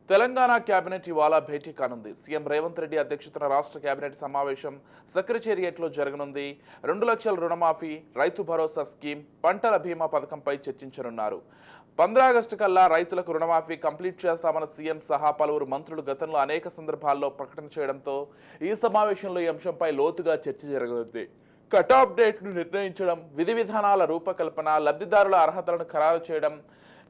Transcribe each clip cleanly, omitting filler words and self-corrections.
Telangana cabinet ఇవాళ భేటీ కానుంది. CM Revanth Reddy అధ్యక్షతన రాష్ట్ర కేబినెట్ సమావేశం సెక్రటేరియట్లో జరగనుంది. 2 లక్షల రుణమాఫీ, రైతు భరోసా స్కీమ్, పంటల బీమా పథకంపై చర్చించనున్నారు. 15 ఆగస్టు కల్లా రైతులకు రుణమాఫీ కంప్లీట్ చేస్తామన్న సీఎం సహా పలువురు మంత్రులు గతంలో అనేక సందర్భాల్లో ప్రకటన చేయడంతో ఈ సమావేశంలో ఈ అంశంపై లోతుగా చర్చ జరగనుంది. కట్ ఆఫ్ డేట్ను నిర్ణయించడం, విధి విధానాల రూపకల్పన, లబ్ధిదారుల అర్హతలను ఖరారు చేయడం,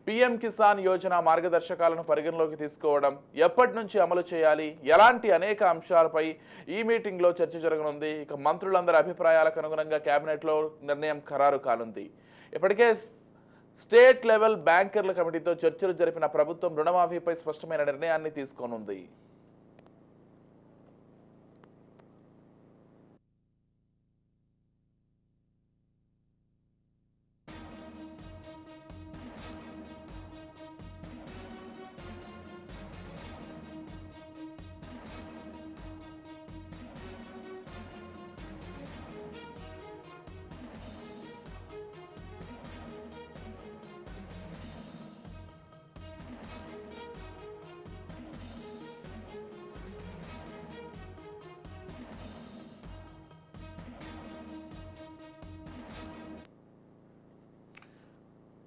పీఎం కిసాన్ యోజన మార్గదర్శకాలను పరిగణలోకి తీసుకోవడం, ఎప్పటి నుంచి అమలు చేయాలి, ఎలాంటి అనేక అంశాలపై ఈ మీటింగ్లో చర్చ జరగనుంది. ఇక మంత్రులందరి అభిప్రాయాలకు అనుగుణంగా కేబినెట్లో నిర్ణయం ఖరారు కానుంది. ఇప్పటికే స్టేట్ లెవెల్ బ్యాంకర్ల కమిటీతో చర్చలు జరిపిన ప్రభుత్వం రుణమాఫీపై స్పష్టమైన నిర్ణయాన్ని తీసుకోనుంది.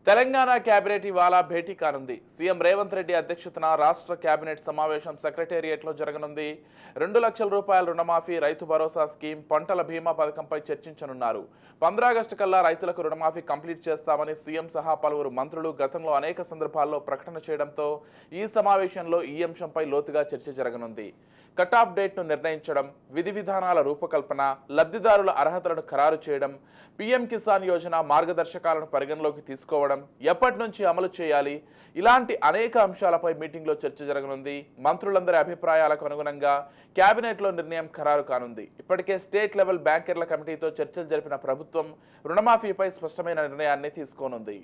తెలంగాణ కేబినెట్ ఇవాళ భేటీ కానుంది. సీఎం రేవంత్ రెడ్డి అధ్యక్షతన రాష్ట్ర కేబినెట్ సమావేశం సెక్రటేరియట్లో జరగనుంది. 2 లక్షల రూపాయల రుణమాఫీ, రైతు భరోసా స్కీమ్, పంటల బీమా పథకంపై చర్చించనున్నారు. 15 ఆగస్టు కల్లా రైతులకు రుణమాఫీ కంప్లీట్ చేస్తామని సీఎం సహా పలువురు మంత్రులు గతంలో అనేక సందర్భాల్లో ప్రకటన చేయడంతో ఈ సమావేశంలో ఈ అంశంపై లోతుగా చర్చ జరగనుంది. కట్ ఆఫ్ డేట్ను నిర్ణయించడం, విధి విధానాల రూపకల్పన, లబ్ధిదారుల అర్హతలను ఖరారు చేయడం, పీఎం కిసాన్ యోజన మార్గదర్శకాలను పరిగణలోకి తీసుకోవడం, ఎప్పటి నుంచి అమలు చేయాలి, ఇలాంటి అనేక అంశాలపై మీటింగ్లో చర్చ జరగనుంది. మంత్రులందరి అభిప్రాయాలకు అనుగుణంగా కేబినెట్లో నిర్ణయం ఖరారు కానుంది. ఇప్పటికే స్టేట్ లెవెల్ బ్యాంకర్ల కమిటీతో చర్చలు జరిపిన ప్రభుత్వం రుణమాఫీపై స్పష్టమైన నిర్ణయాన్ని తీసుకోనుంది.